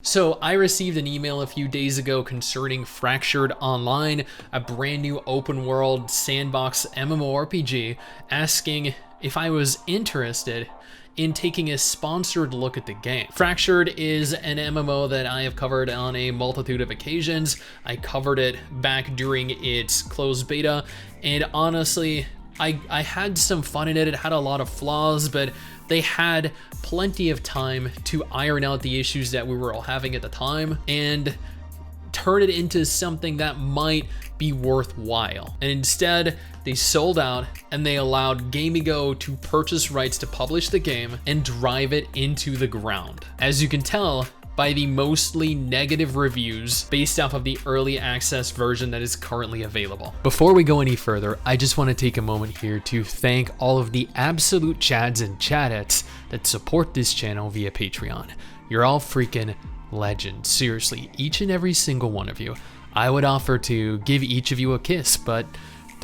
So I received an email a few days ago concerning Fractured Online, a brand new open world sandbox MMORPG, asking if I was interested in taking a sponsored look at the game. Fractured is an MMO that I have covered on a multitude of occasions. I covered it back during its closed beta, and honestly, I had some fun in it. It had a lot of flaws, but they had plenty of time to iron out the issues that we were all having at the time and turn it into something that might be worthwhile. And instead, they sold out and they allowed Gamigo to purchase rights to publish the game and drive it into the ground. As you can tell by the mostly negative reviews based off of the early access version that is currently available. Before we go any further, I just want to take a moment here to thank all of the absolute chads and chadettes that support this channel via Patreon. You're all freaking legends. Seriously, each and every single one of you. I would offer to give each of you a kiss, but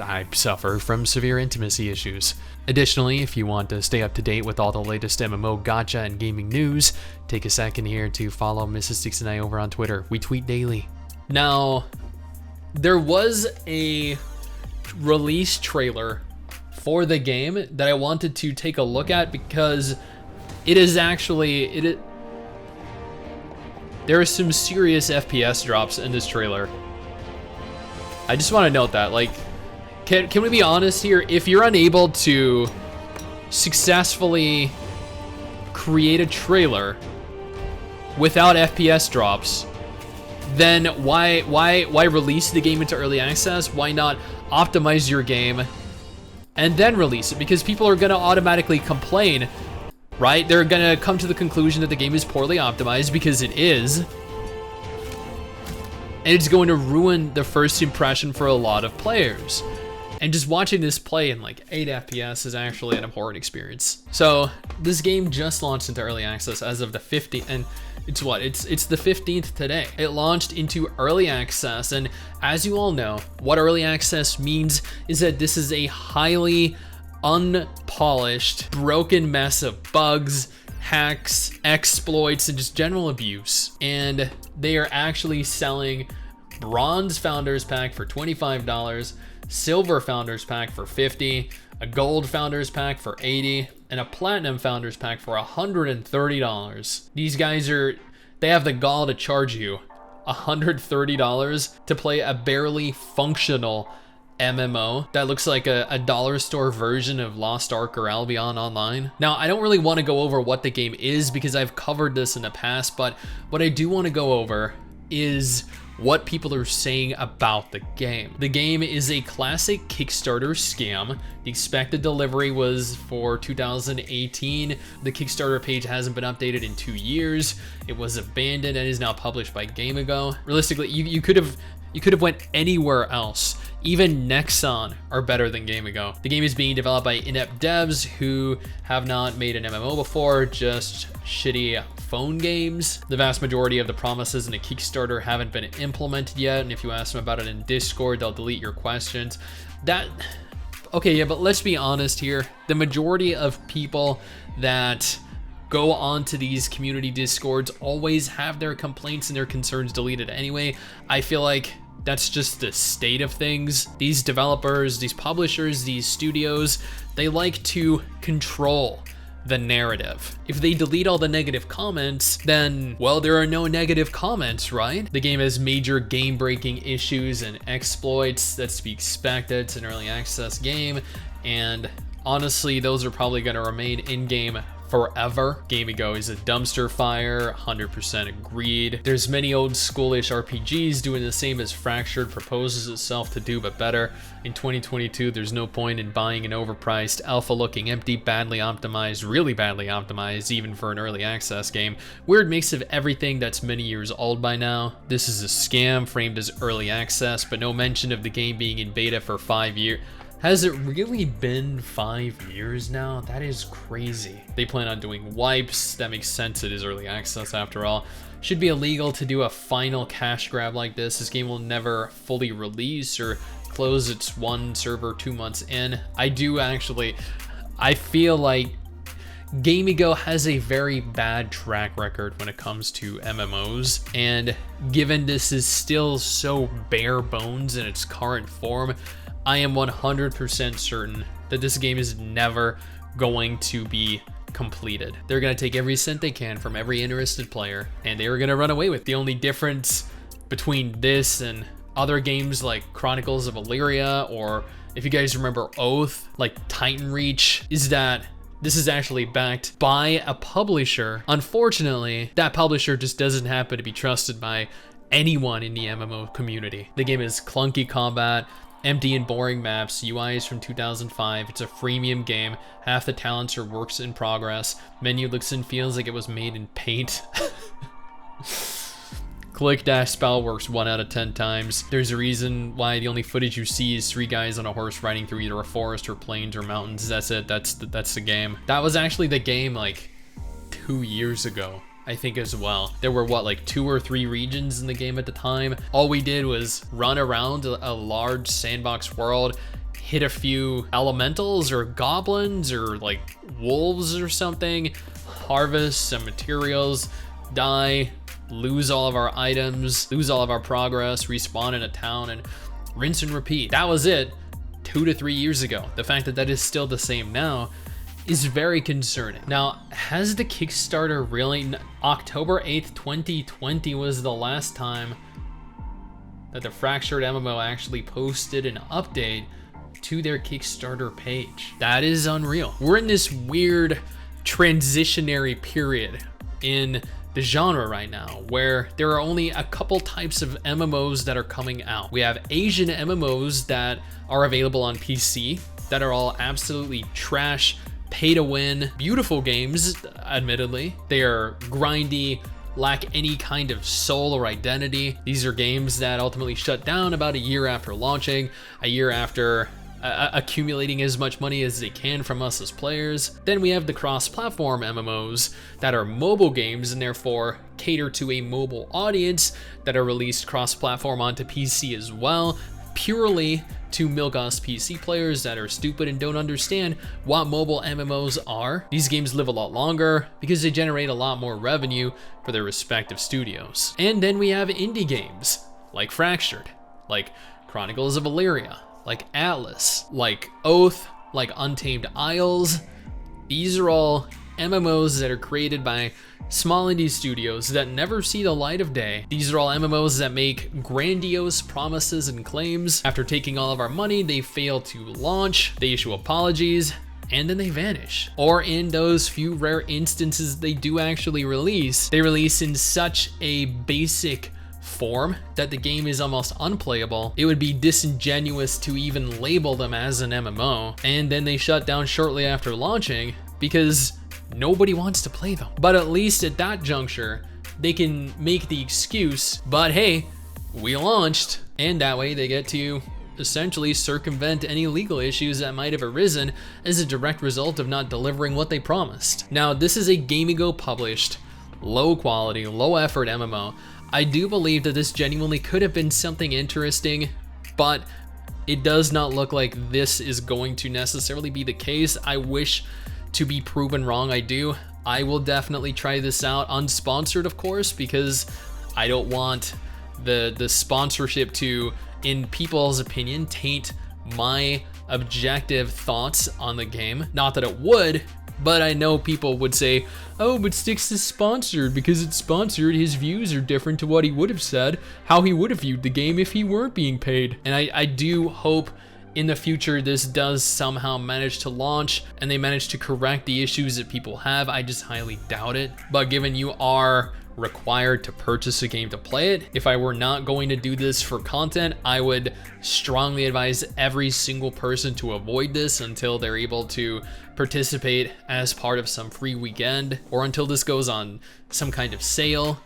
I suffer from severe intimacy issues. Additionally, if you want to stay up to date with all the latest MMO gacha and gaming news, take a second here to follow MRSSSTIX and I over on Twitter. We tweet daily. Now, there was a release trailer for the game that I wanted to take a look at because it is actually, there are some serious FPS drops in this trailer. I just want to note that, like, can we be honest here? If you're unable to successfully create a trailer without FPS drops, then why release the game into early access? Why not optimize your game and then release it? Because people are gonna automatically complain, right? They're gonna come to the conclusion that the game is poorly optimized because it is. And it's going to ruin the first impression for a lot of players. And just watching this play in like 8 FPS is actually an abhorrent experience. So this game just launched into early access as of the 15th, and it's what? It's the 15th today. It launched into early access, and as you all know, what early access means is that this is a highly unpolished, broken mess of bugs, hacks, exploits, and just general abuse. And they are actually selling Bronze Founders Pack for $25, Silver Founders Pack for $50, a Gold Founders Pack for $80, and a Platinum Founders Pack for $130. These guys they have the gall to charge you $130 to play a barely functional MMO that looks like a dollar store version of Lost Ark or Albion Online. Now, I don't really want to go over what the game is because I've covered this in the past, but what I do want to go over is what people are saying about the game. The game is a classic Kickstarter scam. The expected delivery was for 2018. The Kickstarter page hasn't been updated in 2 years. It was abandoned and is now published by Gamigo. Realistically, you could have went anywhere else. Even Nexon are better than Gamigo. The game is being developed by inept devs who have not made an MMO before, just shitty phone games. The vast majority of the promises in a Kickstarter haven't been implemented yet, and if you ask them about it in Discord, they'll delete your questions. Okay, yeah, but let's be honest here. The majority of people that go onto these community Discords always have their complaints and their concerns deleted anyway. I feel like that's just the state of things. These developers, these publishers, these studios, they like to control the narrative. If they delete all the negative comments, then, well, there are no negative comments, right? The game has major game-breaking issues and exploits. That's to be expected. It's an early access game, and honestly, those are probably going to remain in-game forever. Gamigo is a dumpster fire, 100% agreed. There's many old schoolish RPGs doing the same as Fractured proposes itself to do, but better. In 2022, there's no point in buying an overpriced, alpha-looking, empty, badly optimized, really badly optimized, even for an early access game. Weird mix of everything that's many years old by now. This is a scam framed as early access, but no mention of the game being in beta for 5 years. Has it really been 5 years now? That is crazy. They plan on doing wipes. That makes sense. It is early access after all. Should be illegal to do a final cash grab like this. This game will never fully release or close its one server 2 months in. I feel like Gamigo has a very bad track record when it comes to MMOs, and given this is still so bare bones in its current form, I am 100% certain that this game is never going to be completed. They're going to take every cent they can from every interested player, and they are going to run away with it. The only difference between this and other games like Chronicles of Illyria, or if you guys remember Oath, like Titan Reach, is that this is actually backed by a publisher. Unfortunately, that publisher just doesn't happen to be trusted by anyone in the MMO community. The game is clunky combat, empty and boring maps, UI is from 2005, it's a freemium game, half the talents are works in progress, menu looks and feels like it was made in paint. Click-spell works 1 out of 10 times. There's a reason why the only footage you see is 3 guys on a horse riding through either a forest or plains or mountains. That's it, that's the game. That was actually the game like 2 years ago, I think, as well. There were what, like 2 or 3 regions in the game at the time. All we did was run around a large sandbox world, hit a few elementals or goblins or like wolves or something, harvest some materials, die, lose all of our items, lose all of our progress, respawn in a town, and rinse and repeat. That was it 2 to 3 years ago. The fact that that is still the same now is very concerning. Now, has the Kickstarter really... October 8th, 2020 was the last time that the Fractured MMO actually posted an update to their Kickstarter page. That is unreal. We're in this weird transitionary period in the genre right now, where there are only a couple types of MMOs that are coming out. We have Asian MMOs that are available on PC that are all absolutely trash, pay to win, beautiful games, admittedly. They are grindy, lack any kind of soul or identity. These are games that ultimately shut down about a year after launching, a year after accumulating as much money as they can from us as players. Then we have the cross-platform MMOs that are mobile games and therefore cater to a mobile audience, that are released cross-platform onto PC as well, purely to milk us PC players that are stupid and don't understand what mobile MMOs are. These games live a lot longer because they generate a lot more revenue for their respective studios. And then we have indie games like Fractured, like Chronicles of Illyria, like Atlas, like Oath, like Untamed Isles. These are all MMOs that are created by small indie studios that never see the light of day. These are all MMOs that make grandiose promises and claims. After taking all of our money, they fail to launch, they issue apologies, and then they vanish. Or in those few rare instances they do actually release, they release in such a basic form that the game is almost unplayable. It would be disingenuous to even label them as an MMO, and then they shut down shortly after launching because nobody wants to play them. But at least at that juncture, they can make the excuse, but hey, we launched, and that way they get to essentially circumvent any legal issues that might have arisen as a direct result of not delivering what they promised. Now, this is a Gamigo published, low quality, low effort MMO. I do believe that this genuinely could have been something interesting, but it does not look like this is going to necessarily be the case. I wish to be proven wrong. I do. I will definitely try this out, unsponsored of course, because I don't want the sponsorship to, in people's opinion, taint my objective thoughts on the game. Not that it would, but I know people would say, oh, but STIX is sponsored. Because it's sponsored, his views are different to what he would have said, how he would have viewed the game if he weren't being paid. And I do hope in the future this does somehow manage to launch and they manage to correct the issues that people have. I just highly doubt it. But given you are required to purchase a game to play it, if I were not going to do this for content, I would strongly advise every single person to avoid this until they're able to participate as part of some free weekend, or until this goes on some kind of sale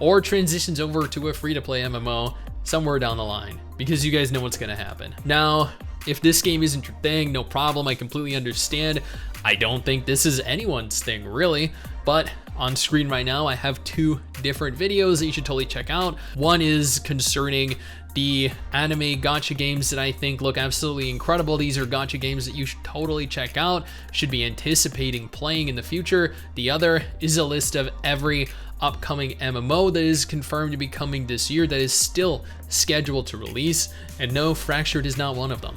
or transitions over to a free-to-play MMO somewhere down the line, because you guys know what's gonna happen. Now, if this game isn't your thing, no problem, I completely understand. I don't think this is anyone's thing really, but On screen right now, I have 2 different videos that you should totally check out. One is concerning the anime gacha games that I think look absolutely incredible. These are gacha games that you should totally check out, should be anticipating playing in the future. The other is a list of every upcoming MMO that is confirmed to be coming this year that is still scheduled to release, and no, Fractured is not one of them.